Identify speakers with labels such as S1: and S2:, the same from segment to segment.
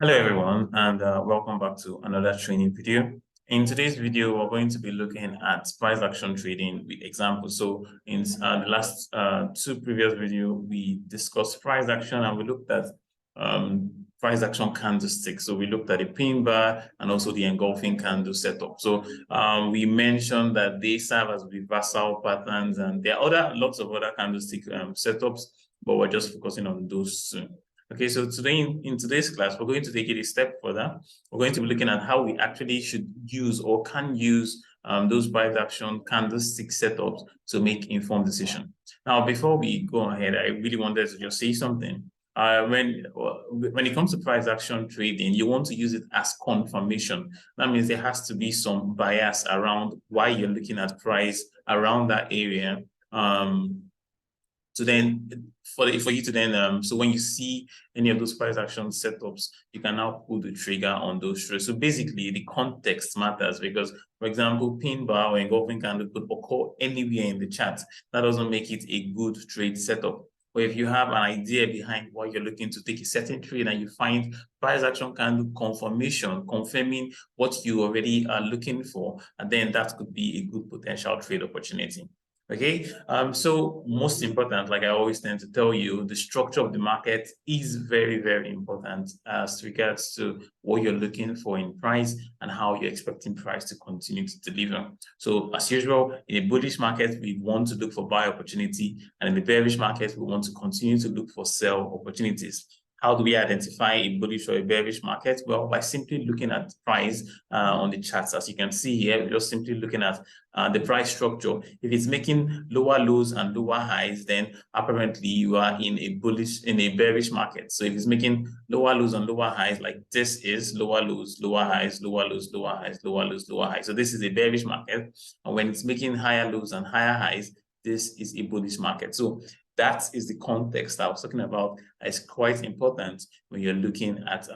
S1: Hello everyone, and welcome back to another training video. In today's video, we're going to be looking at price action trading with examples. So in the last two previous videos, we discussed price action and we looked at price action candlesticks. So we looked at the pin bar and also the engulfing candle setup. So we mentioned that they serve as reversal patterns, and there are lots of other candlestick setups, but we're just focusing on those two. Okay, so today in today's class, we're going to take it a step further. We're going to be looking at how we actually should use or can use those price action candlestick setups to make informed decision. Now, before we go ahead, I really wanted to just say something. When it comes to price action trading, you want to use it as confirmation. That means there has to be some bias around why you're looking at price around that area. So then for you to then, so when you see any of those price action setups, you can now pull the trigger on those trades. So basically the context matters because, for example, pin bar or engulfing candle could occur anywhere in the chart. That doesn't make it a good trade setup. But if you have an idea behind why you're looking to take a certain trade and you find price action candle confirmation, confirming what you already are looking for, and then that could be a good potential trade opportunity. Okay, so most important, like I always tend to tell you, the structure of the market is very, very important as regards to what you're looking for in price and how you're expecting price to continue to deliver. So as usual, in a bullish market, we want to look for buy opportunity, and in the bearish market, we want to continue to look for sell opportunities. How do we identify a bullish or a bearish market? Well, by simply looking at price on the charts. As you can see here, we're just simply looking at the price structure. If it's making lower lows and lower highs, then apparently you are in a bearish market. So if it's making lower lows and lower highs, like this is lower lows, lower highs, lower lows, lower highs, lower lows, lower highs. So this is a bearish market. And when it's making higher lows and higher highs, this is a bullish market. So that is the context I was talking about. It's quite important when you're looking at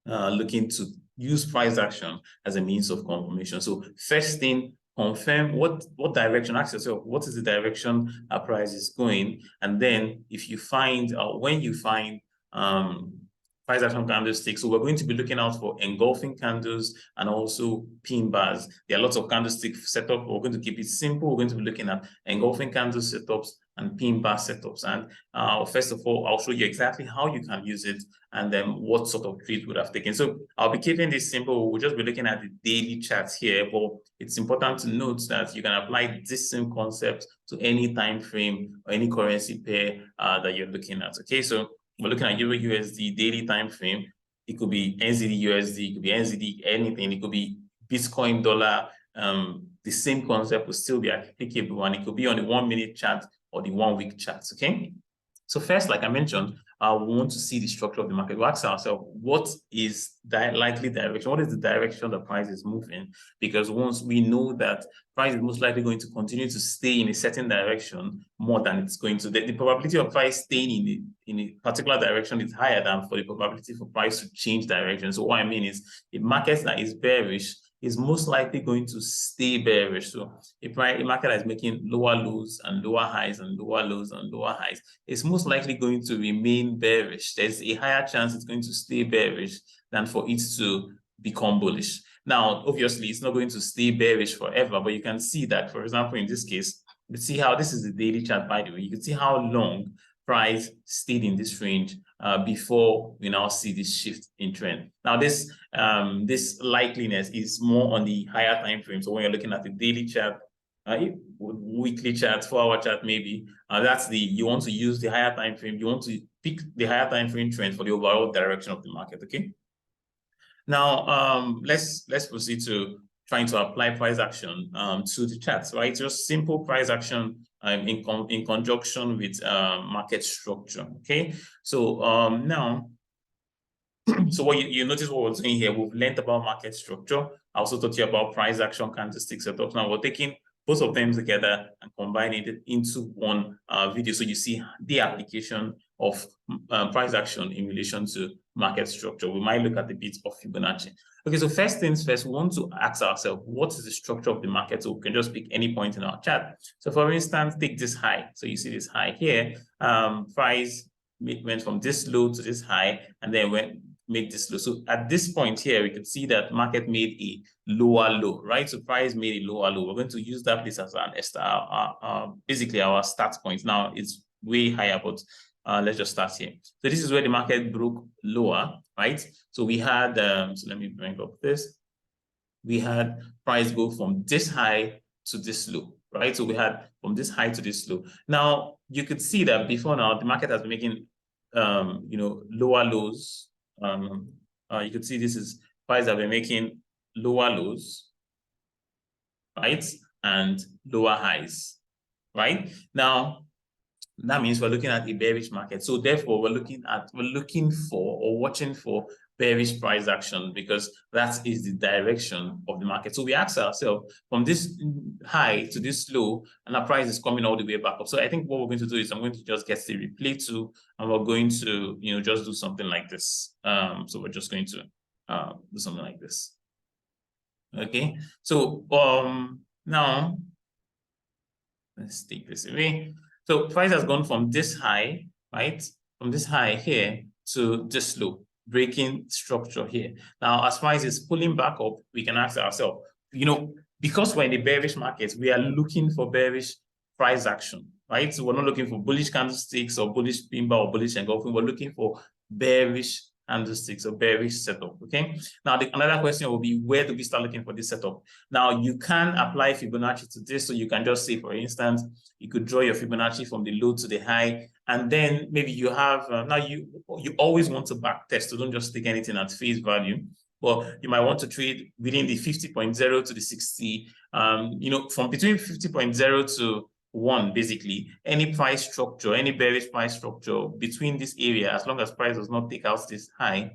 S1: looking to use price action as a means of confirmation. So first thing, confirm what direction. Ask yourself, what is the direction our price is going? And then if you find when you find price action candlesticks, so we're going to be looking out for engulfing candles and also pin bars. There are lots of candlestick setup. We're going to keep it simple. We're going to be looking at engulfing candle setups and pin bar setups. And first of all, I'll show you exactly how you can use it and then what sort of trades would have taken. So I'll be keeping this simple. We'll just be looking at the daily charts here, but it's important to note that you can apply this same concept to any time frame or any currency pair that you're looking at. Okay, so we're looking at Euro USD daily time frame. It could be NZD USD, it could be NZD anything, it could be Bitcoin dollar. The same concept will still be applicable, and it could be on the 1 minute chart or the 1 week charts. Okay, so first, like I mentioned, we want to see the structure of the market. We ask ourselves, what is the likely direction? What is the direction the price is moving? Because once we know that price is most likely going to continue to stay in a certain direction more than it's going to, the probability of price staying in a particular direction is higher than for the probability for price to change direction. So what I mean is, a market that is bearish is most likely going to stay bearish. So a market that is making lower lows and lower highs and lower lows and lower highs, it's most likely going to remain bearish. There's a higher chance it's going to stay bearish than for it to become bullish. Now, obviously, it's not going to stay bearish forever, but you can see that, for example, in this case, you see how this is the daily chart, by the way. You can see how long price stayed in this range before we now see this shift in trend. Now, this likeliness is more on the higher time frame. So when you're looking at the daily chart, weekly chart, 4-hour chart, maybe you want to use the higher time frame. You want to pick the higher time frame trend for the overall direction of the market. Okay. Now, let's proceed to trying to apply price action to the charts, right? Just simple price action in conjunction with market structure. Okay, so now, so what you notice what we're doing here, we've learned about market structure. I also taught you about price action candlestick setups. Now we're taking both of them together and combining it into one video, so you see the application of price action in relation to market structure. We might look at a bit of Fibonacci. Okay, so first things first, we want to ask ourselves, what is the structure of the market? So we can just pick any point in our chart. So for instance, take this high. So you see this high here. Price went from this low to this high, and then made this low. So at this point here, we can see that market made a lower low, right? So price made a lower low. We're going to use that place as basically our start point. Now it's way higher, but let's just start here. So this is where the market broke lower, right? So we had, so let me bring up this. We had price go from this high to this low, right? So we had from this high to this low. Now you could see that before now, the market has been making, lower lows. You could see this is price have been making lower lows, right? And lower highs, right? Now, that means we're looking at a bearish market. So therefore, we're looking for or watching for bearish price action, because that is the direction of the market. So we ask ourselves, from this high to this low, and our price is coming all the way back up. So I think what we're going to do is I'm going to just get the replay to, and we're going to, just do something like this. So we're just going to do something like this. Okay. So now let's take this away. So price has gone from this high, right? From this high here to this low, breaking structure here. Now, as price is pulling back up, we can ask ourselves, because we're in a bearish market, we are looking for bearish price action, right? So we're not looking for bullish candlesticks or bullish pin bar or bullish engulfing. We're looking for bearish candlesticks or bearish setup. Okay. Now, another question will be, where do we start looking for this setup? Now, you can apply Fibonacci to this. So you can just say, for instance, you could draw your Fibonacci from the low to the high, and then maybe you have now you always want to back test. So don't just take anything at face value. But you might want to trade within the 50.0 to the 60. From between 50.0 to 1, basically, any price structure, any bearish price structure between this area, as long as price does not take out this high,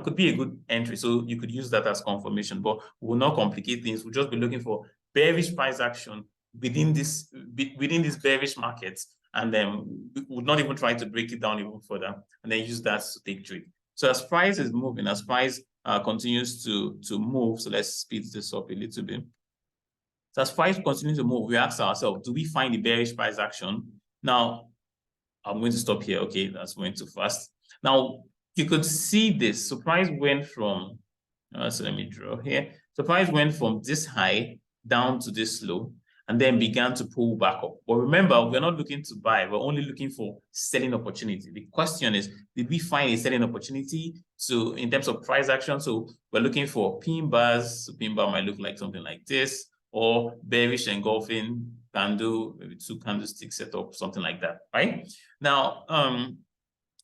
S1: could be a good entry. So you could use that as confirmation, but we'll not complicate things. We'll just be looking for bearish price action within this bearish market, and then we would not even try to break it down even further, and then use that to take trade. So as price is moving, as price continues to move, so let's speed this up a little bit. So as price continues to move, we ask ourselves, do we find the bearish price action? Now, I'm going to stop here. Okay, that's going too fast. Now, you could see this. So price went from, so let me draw here. So price went from this high down to this low, and then began to pull back up. But remember, we're not looking to buy. We're only looking for selling opportunity. The question is, did we find a selling opportunity in terms of price action? So we're looking for pin bars. So pin bar might look like something like this, or bearish engulfing candle, maybe 2 candlestick setup, something like that, right? Now,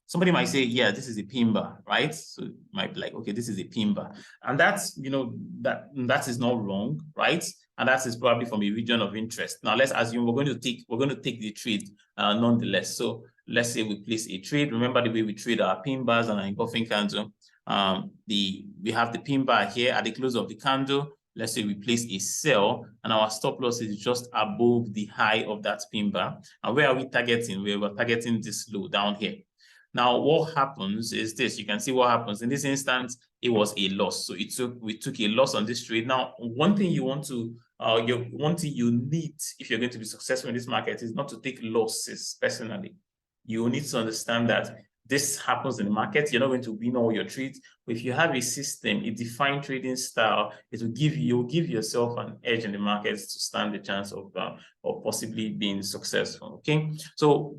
S1: somebody might say, yeah, this is a pin bar, right? So it might be like, okay, this is a pin bar. And that's, that is not wrong, right? And that is probably from a region of interest. Now, let's assume we're going to take the trade nonetheless. So let's say we place a trade. Remember the way we trade our pin bars and our engulfing candle. We have the pin bar here at the close of the candle. Let's say we place a sell, and our stop loss is just above the high of that pin bar. And where are we targeting? We're targeting this low down here. Now, what happens is this. You can see what happens. In this instance, it was a loss. So we took a loss on this trade. Now, one thing you need if you're going to be successful in this market is not to take losses personally. You need to understand that this happens in the market. You're not going to win all your trades. But if you have a system, a defined trading style, you'll give yourself an edge in the markets to stand the chance of possibly being successful. Okay. So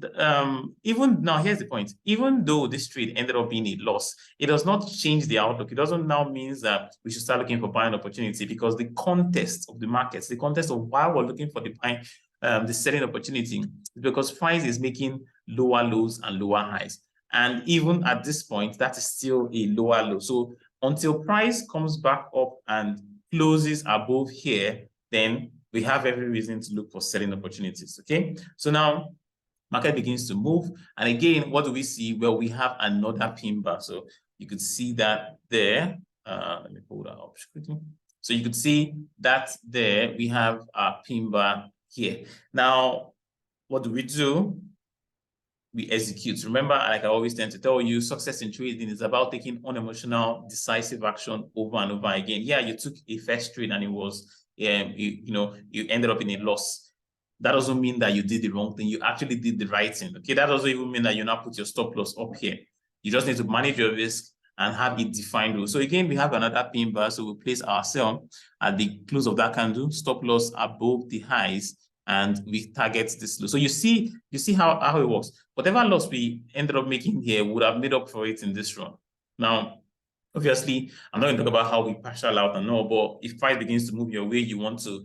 S1: even now, here's the point. Even though this trade ended up being a loss, it does not change the outlook. It doesn't now mean that we should start looking for buying opportunity, because the context of the markets, the context of why we're looking for the selling opportunity, is because price is making lower lows and lower highs. And even at this point, that is still a lower low. So until price comes back up and closes above here, then we have every reason to look for selling opportunities. Okay. So now market begins to move. And again, what do we see? Well, we have another pin bar. So you could see that there. Let me pull that up quickly. So you could see that there we have a pin bar here. Now, what do? We execute. Remember, like I always tend to tell you, success in trading is about taking unemotional, decisive action over and over again. Yeah, you took a first trade and it was, you ended up in a loss. That doesn't mean that you did the wrong thing. You actually did the right thing. Okay, that doesn't even mean that you now put your stop loss up here. You just need to manage your risk and have a defined rule. So again, we have another pin bar. So we place our sell at the close of that candle, stop loss above the highs, and we target this low. So you see how it works. Whatever loss we ended up making here would have made up for it in this run. Now, obviously, I'm not going to talk about how we partial out and all, but if price begins to move your way, you want to,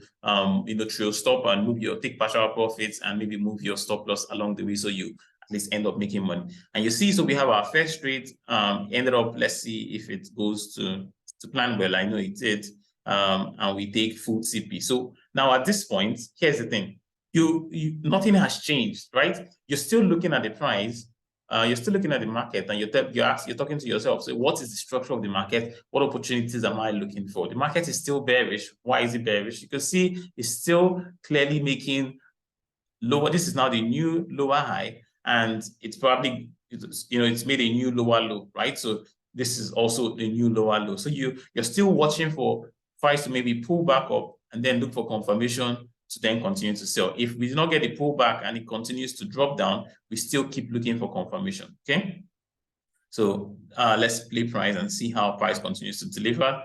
S1: trail stop and take partial profits and maybe move your stop loss along the way, so you at least end up making money. And you see, so we have our first trade ended up. Let's see if it goes to plan well. I know it did, and we take full TP. So now at this point, here's the thing: nothing has changed, right? You're still looking at the price. You're still looking at the market, and you're talking to yourself. So what is the structure of the market? What opportunities am I looking for? The market is still bearish. Why is it bearish? You can see it's still clearly making lower. This is now the new lower high, and it's probably, it's made a new lower low, right? So this is also the new lower low. So you're still watching for price to maybe pull back up and then look for confirmation to then continue to sell. If we do not get a pullback and it continues to drop down, we still keep looking for confirmation, okay? So let's play price and see how price continues to deliver.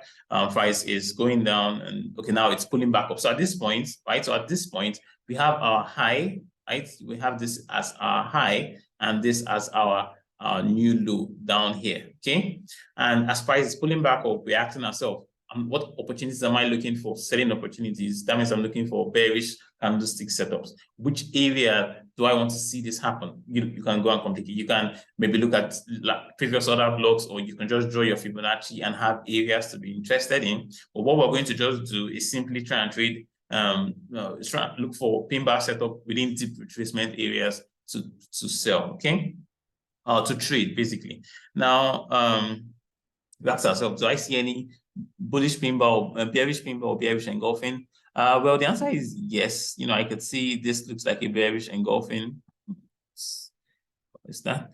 S1: Price is going down, and okay, now it's pulling back up. So at this point, right? So at this point, we have our high, right? We have this as our high and this as our new low down here, okay? And as price is pulling back up, we're asking ourselves, what opportunities am I looking for? Selling opportunities. That means I'm looking for bearish candlestick setups. Which area do I want to see this happen? You can go and complete it. You can maybe look at previous order blocks, or you can just draw your Fibonacci and have areas to be interested in. But what we're going to just do is simply try and trade, try and look for pin bar setup within deep retracement areas to sell, okay? To trade, basically. Now, that's ourselves. Do I see any bullish pin bar or bearish pin bar or bearish engulfing? Well, the answer is yes. I could see this looks like a bearish engulfing. What is that?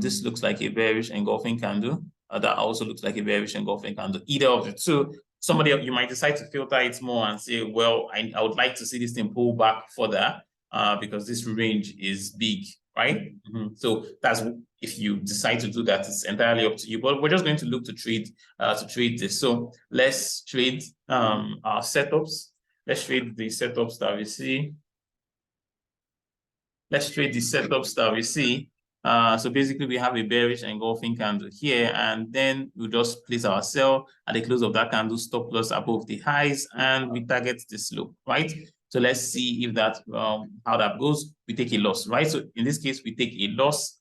S1: This looks like a bearish engulfing candle. That also looks like a bearish engulfing candle. Either of the two. Somebody, you might decide to filter it more and say, well, I would like to see this thing pull back further because this range is big, right? So that's, if you decide to do that, it's entirely up to you. But we're just going to look to trade this. So let's trade our setups. Let's trade the setups that we see. Let's trade the setups that we see. So basically, we have a bearish engulfing candle here, and then we'll just place our sell at the close of that candle, stop loss above the highs, and we target this low, right? So let's see if that how that goes. We take a loss, right? So in this case, we take a loss,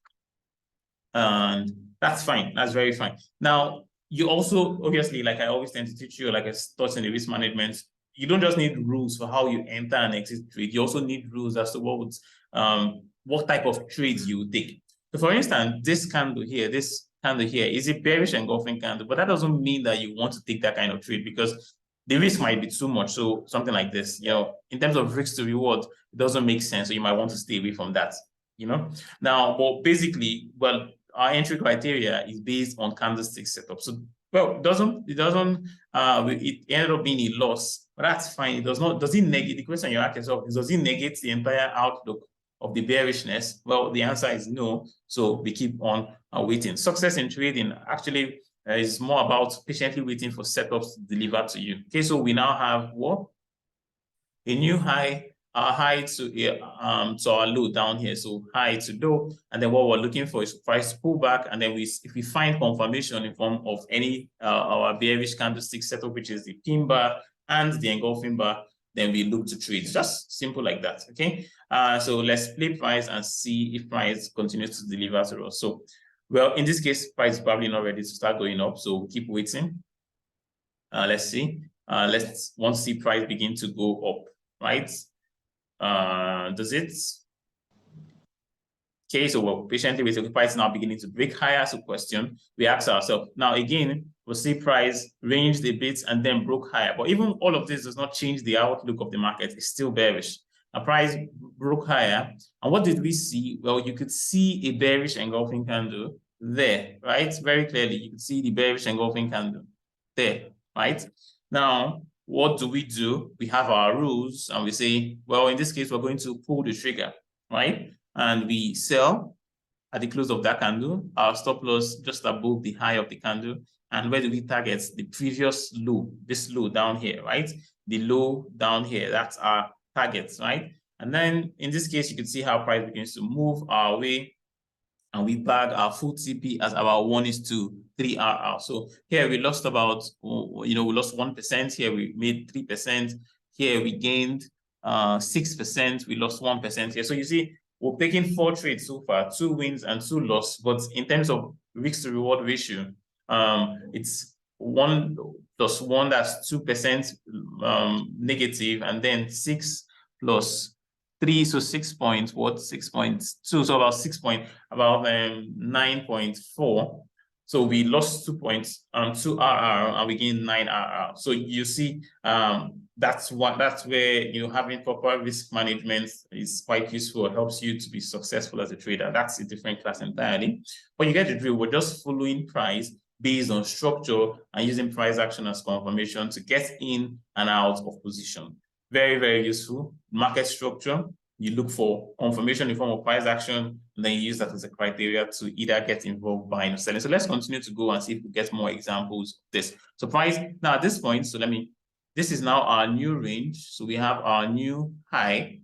S1: and that's fine. That's very fine. Now, you also, obviously, like I always tend to teach you, like I taught in the risk management, you don't just need rules for how you enter and exit trade. You also need rules as to what type of trades you take. So for instance, this candle here is a bearish engulfing candle, but that doesn't mean that you want to take that kind of trade, because the risk might be too much. So something like this, in terms of risk to reward, it doesn't make sense. So you might want to stay away from that, Now, but basically, our entry criteria is based on candlestick setup. So, well, it ended up being a loss, but that's fine. It does it negate, the question you ask yourself is, does it negate the entire outlook of the bearishness? Well, the answer is no. So we keep on waiting. Success in trading actually is more about patiently waiting for setups to deliver to you. Okay, so we now have what? A new high, our high to our low down here. So high to low, and then what we're looking for is price pullback, and then if we find confirmation in form of any our bearish candlestick setup, which is the pin bar and the engulfing bar, then we look to trade. Just simple like that. Okay. So let's play price and see if price continues to deliver to us. So, well, in this case, price is probably not ready to start going up, so keep waiting. Let's see. Let's want to see price begin to go up, right? Does it? Okay, so we're patiently waiting. Price now beginning to break higher. So question, we ask ourselves. Now again, we'll see price ranged a bit and then broke higher. But even all of this does not change the outlook of the market. It's still bearish. Now price broke higher. And what did we see? Well, you could see a bearish engulfing candle there, right? Very clearly, you could see the bearish engulfing candle there, right? Now, what do? We have our rules and we say, well, in this case, we're going to pull the trigger, right? And we sell at the close of that candle, our stop loss just above the high of the candle. And where do we target? The previous low, this low down here, right? The low down here, that's our target, right? And then in this case, you can see how price begins to move our way, and we bag our full TP as about 1:3 RR. So here we lost about, we lost 1%. Here we made 3%. Here we gained 6%. We lost 1% here. So you see, we're taking 4 trades so far, 2 wins and 2 losses. But in terms of risk to reward ratio, it's 1 + 1, that's 2% negative, and then 6 + 3, so 6.2, so about 9.4. So we lost 2 RR and we gained 9 RR. So you see, that's where having proper risk management is quite useful. It helps you to be successful as a trader. That's a different class entirely. But you get the drill. We're just following price based on structure and using price action as confirmation to get in and out of position. Very, very useful. Market structure, you look for confirmation in form of price action, and then you use that as a criteria to either get involved buying or selling. So let's continue to go and see if we get more examples of this. So price, now at this point, this is now our new range. So we have our new high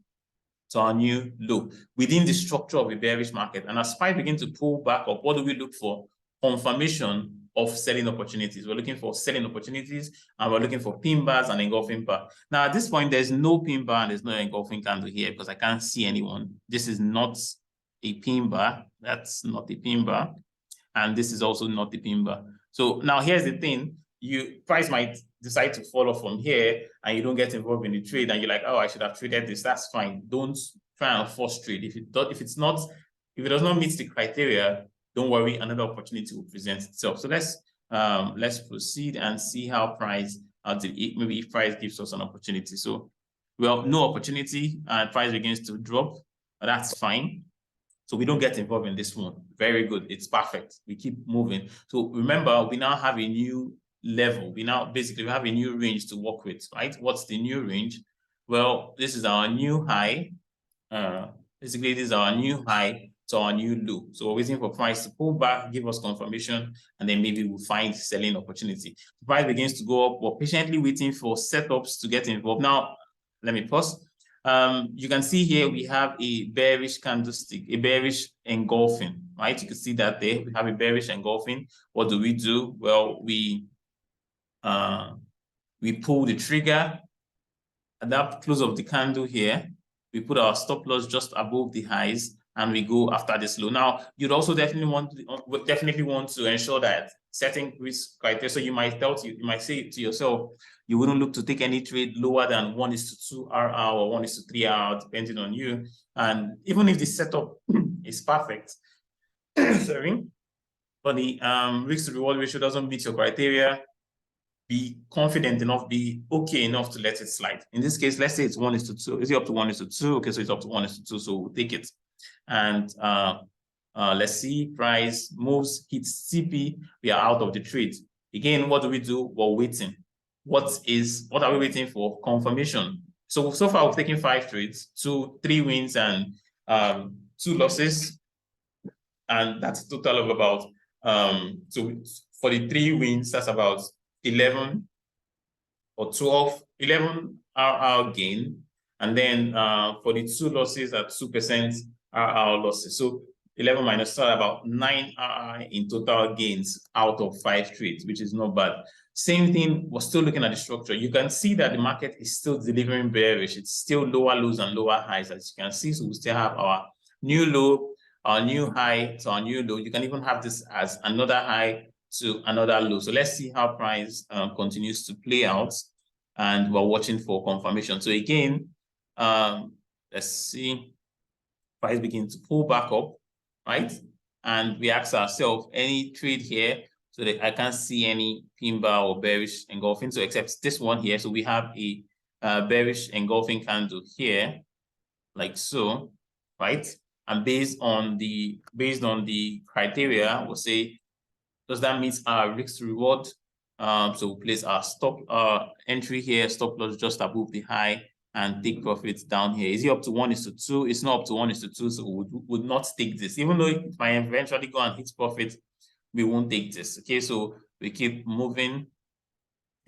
S1: to our new low within the structure of a bearish market. And as price begins to pull back up, what do we look for? Confirmation of selling opportunities. We're looking for selling opportunities, and we're looking for pin bars and engulfing bar. Now, at this point, there's no pin bar and there's no engulfing candle here because I can't see anyone. This is not a pin bar. That's not a pin bar. And this is also not a pin bar. So now here's the thing. Price might decide to fall off from here and you don't get involved in the trade and you're like, oh, I should have traded this. That's fine. Don't try and force trade. If it does not meet the criteria, don't worry, another opportunity will present itself. So let's proceed and see how price, maybe if price gives us an opportunity. So, well, no opportunity and price begins to drop, but that's fine. So we don't get involved in this one. Very good. It's perfect. We keep moving. So remember, we now have a new level. We have a new range to work with, right? What's the new range? Well, this is our new high. Basically, this is our new high to our new low. So we're waiting for price to pull back, give us confirmation, and then maybe we'll find selling opportunity. The price begins to go up. We're patiently waiting for setups to get involved. Now, let me pause. You can see here we have a bearish candlestick, a bearish engulfing, right? You can see that there we have a bearish engulfing. What do? Well, we pull the trigger at that close of the candle here. We put our stop loss just above the highs, and we go after this low. Now, you'd also definitely want to ensure that setting risk criteria. So you might say to yourself, you wouldn't look to take any trade lower than 1:2 RR or 1:3 RR, depending on you. And even if the setup is perfect, sorry, but the risk to reward ratio doesn't meet your criteria, be confident enough, be okay enough to let it slide. In this case, let's say it's 1:2. Is it up to 1:2? Okay, so it's up to 1:2, so we'll take it. And let's see, price moves, hits CP, we are out of the trade. Again, what do? We're waiting. What are we waiting for? Confirmation. So far we've taken 5 trades, 3 wins and 2 losses. And that's a total of about, so for the 3 wins, that's about 11 or 12, 11 RR gain. And then for the 2 losses at 2% RR losses. So 11 minus about 9 RR in total gains out of 5 trades, which is not bad. Same thing, we're still looking at the structure. You can see that the market is still delivering bearish. It's still lower lows and lower highs, as you can see. So we still have our new low, our new high to our new low. You can even have this as another high to another low. So let's see how price continues to play out. And we're watching for confirmation. So again, let's see, price begins to pull back up, right? And we ask ourselves, any trade here? So that I can't see any pin bar or bearish engulfing, so except this one here. So we have a bearish engulfing candle here, like so, right? And based on the criteria, we'll say, does that meet our risk to reward? So we'll place our stop entry here, stop loss just above the high, and take profits down here. Is it up to 1:2? It's not up to 1:2, so we would not take this. Even though if I eventually go and hit profit, we won't take this. Okay, so we keep moving.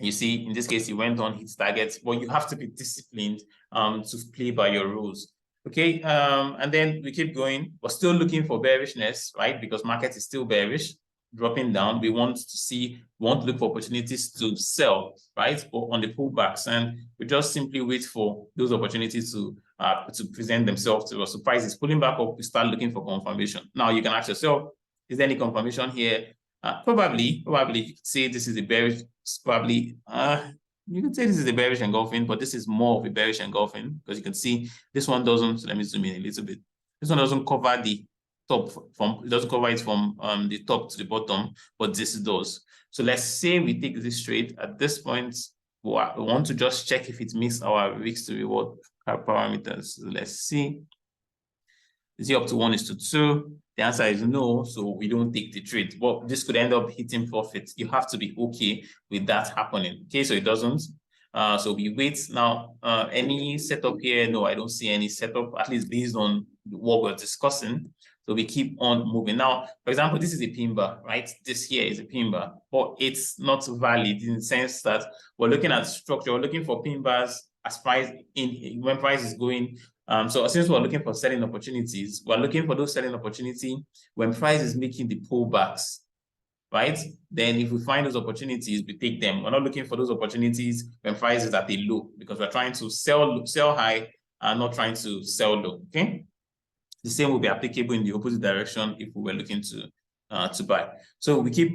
S1: You see, in this case, you went on, hit targets, but you have to be disciplined to play by your rules. Okay, and then we keep going. We're still looking for bearishness, right? Because market is still bearish, dropping down. We want to look for opportunities to sell, right? Or on the pullbacks, and we just simply wait for those opportunities to present themselves to us. So price is pulling back up. We start looking for confirmation. Now you can ask yourself, is there any confirmation here? Probably you could say this is a bearish. Probably you could say this is a bearish engulfing, but this is more of a bearish engulfing because you can see this one doesn't. Let me zoom in a little bit. This one doesn't cover the top from. It doesn't cover it from the top to the bottom, but this does. So let's say we take this trade at this point. We want to just check if it meets our risk to reward parameters. So let's see. Is it up to 1:2? The answer is no, so we don't take the trade. But this could end up hitting profits. You have to be okay with that happening. Okay, so it doesn't. So we wait now. Any setup here? No, I don't see any setup, at least based on what we're discussing. So we keep on moving. Now, for example, this is a pin bar, right? This here is a pin bar, but it's not valid in the sense that we're looking at structure. We're looking for pin bars as price when price is going. So since we're looking for selling opportunities, we're looking for those selling opportunities when price is making the pullbacks, right? Then if we find those opportunities, we take them. We're not looking for those opportunities when price is at a low because we're trying to sell high and not trying to sell low, okay? The same will be applicable in the opposite direction if we were looking to buy. So we keep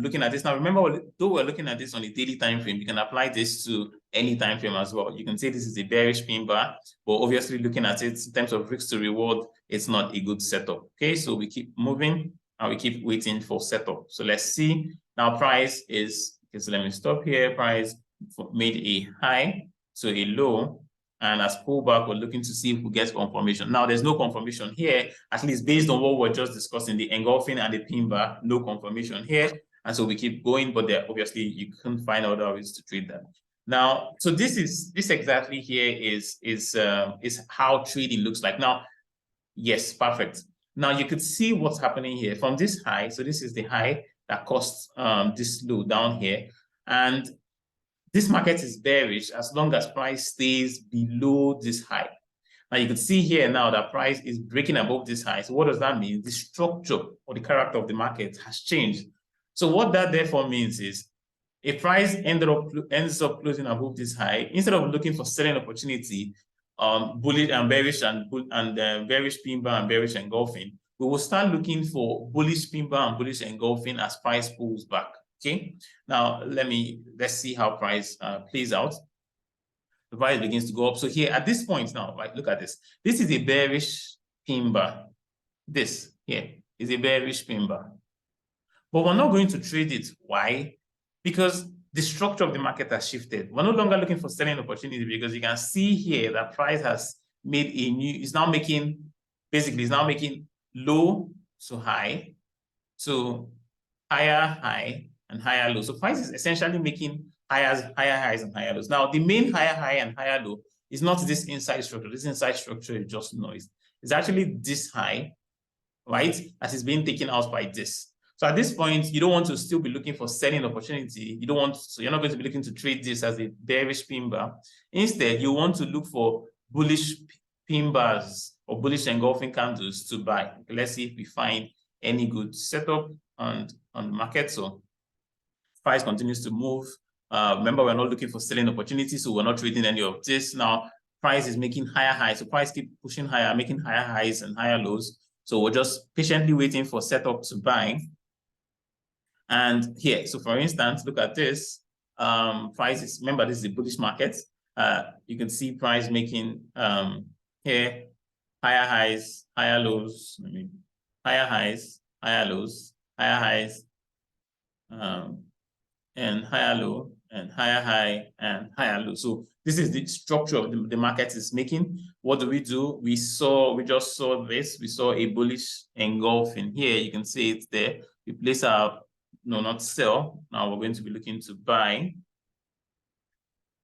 S1: looking at this. Now, remember, though we're looking at this on a daily time frame, you can apply this to any time frame as well. You can say this is a bearish pin bar, but obviously looking at it in terms of risk to reward, it's not a good setup. Okay, so we keep moving and we keep waiting for setup. So let's see. Now, price is, okay, so let me stop here. Price made a high to a low. And as pullback, we're looking to see if we get confirmation. Now, there's no confirmation here, at least based on what we're just discussing, the engulfing and the pin bar, no confirmation here. And so we keep going, but there obviously you couldn't find other ways to trade that. Now, so this exactly here is how trading looks like. Now, yes, perfect. Now you could see what's happening here from this high. So this is the high that caused this low down here. And this market is bearish as long as price stays below this high. Now you can see here now that price is breaking above this high. So what does that mean? The structure or the character of the market has changed. So what that therefore means is if price ends up closing above this high, instead of looking for selling opportunity, bullish and bearish and bearish pin bar and bearish engulfing, we will start looking for bullish pin bar and bullish engulfing as price pulls back. Okay, now let's see how price plays out. The price begins to go up. So here at this point now, right, look at this. This is a bearish pin bar. This here is a bearish pin bar. But we're not going to trade it. Why? Because the structure of the market has shifted. We're no longer looking for selling opportunity because you can see here that price has made a new, it's now making low to high to higher high and higher low. So price is essentially making higher highs and higher lows. Now, the main higher high and higher low is not this inside structure. This inside structure is just noise. It's actually this high, right, as is being taken out by this. So at this point, you don't want to still be looking for selling opportunity. So you're not going to be looking to trade this as a bearish pin bar. Instead, you want to look for bullish pin bars or bullish engulfing candles to buy. Okay, let's see if we find any good setup on the market. So price continues to move. Remember, we're not looking for selling opportunities, so we're not trading any of this. Now, price is making higher highs. So price keep pushing higher, making higher highs and higher lows. So we're just patiently waiting for setup to buy. And here, so for instance, look at this. Price is, remember, this is a bullish market. You can see price making here higher highs, higher lows. Higher highs, higher lows, higher highs, and higher low, and higher high, and higher low. So this is the structure of the market is making. What do? We just saw this. We saw a bullish engulfing here. You can see it's there. We place our, no, not sell. Now we're going to be looking to buy.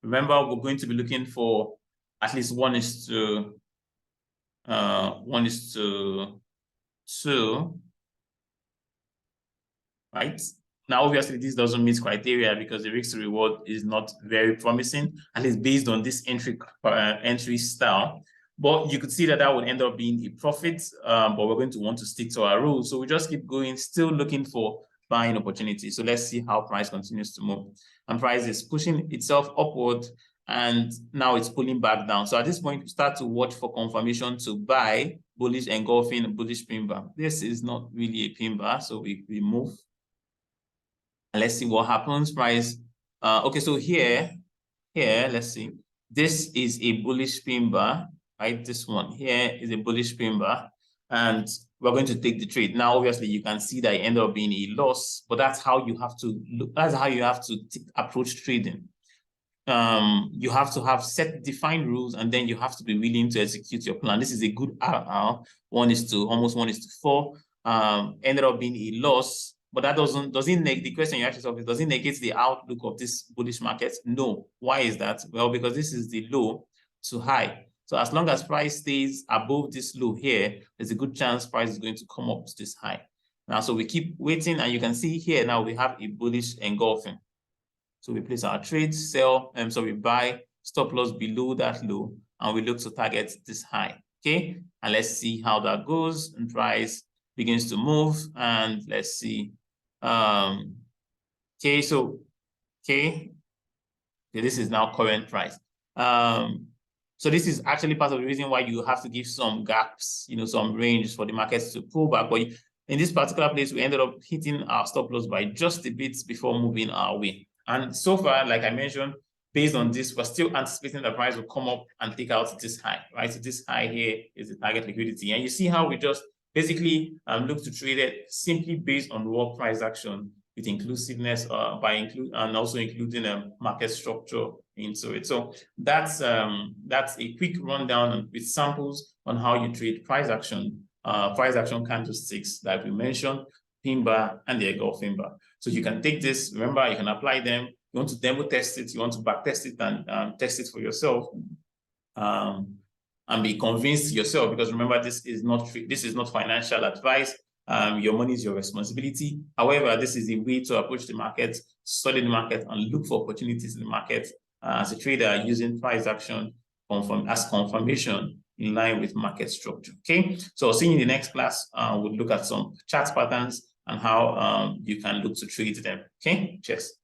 S1: Remember, we're going to be looking for at least 1:2, right? Now, obviously, this doesn't meet criteria because the risk to reward is not very promising, at least based on this entry style. But you could see that would end up being a profit, but we're going to want to stick to our rules. So we just keep going, still looking for buying opportunity. So let's see how price continues to move. And price is pushing itself upward, and now it's pulling back down. So at this point, we start to watch for confirmation to buy bullish engulfing, bullish pin bar. This is not really a pin bar, so we move. And let's see what happens. Price. Okay, so here, let's see. This is a bullish pin bar, right? This one here is a bullish pin bar, and we're going to take the trade. Now, obviously, you can see that it ended up being a loss, but that's how you have to look. That's how you have to approach trading. You have to have set defined rules, and then you have to be willing to execute your plan. This is a good RR, almost 1:4. Ended up being a loss, but that doesn't negate the question you ask yourself is, does it negate the outlook of this bullish market? No. Why is that? Well, because this is the low to high. So as long as price stays above this low here, there's a good chance price is going to come up to this high. Now, so we keep waiting, and you can see here now we have a bullish engulfing. So we place our trades, sell, so we buy, stop loss below that low, and we look to target this high. Okay, and let's see how that goes. And price begins to move, and let's see. Okay, so this is now current price. So this is actually part of the reason why you have to give some gaps, some range for the markets to pull back. But in this particular place, we ended up hitting our stop loss by just a bit before moving our way. And so far, like I mentioned, based on this, we're still anticipating the price will come up and take out this high, right? So this high here is the target liquidity. And you see how we just basically look to trade it simply based on raw price action with inclusiveness and also including market structure into it. So that's a quick rundown with samples on how you trade price action candlesticks that we mentioned, pin bar and the engulfing bar. So you can take this, remember, you can apply them. You want to demo test it, you want to back test it and test it for yourself, and be convinced yourself, because remember, this is not financial advice. Your money is your responsibility. However, this is a way to approach the market, study the market, and look for opportunities in the market as a trader, using price action as confirmation in line with market structure. Okay, so I'll see you in the next class. We'll look at some chart patterns and how you can look to trade them. Okay, cheers.